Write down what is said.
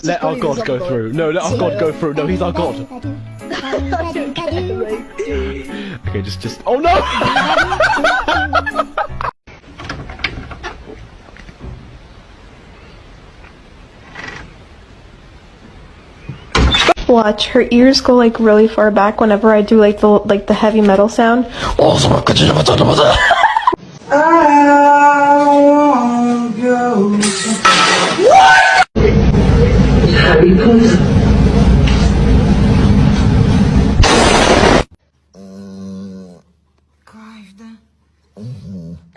Let our god go through. No, let our god go through. No, he's our god. Okay, just. Oh no! Watch, her ears go like really far back whenever I do like the heavy metal sound.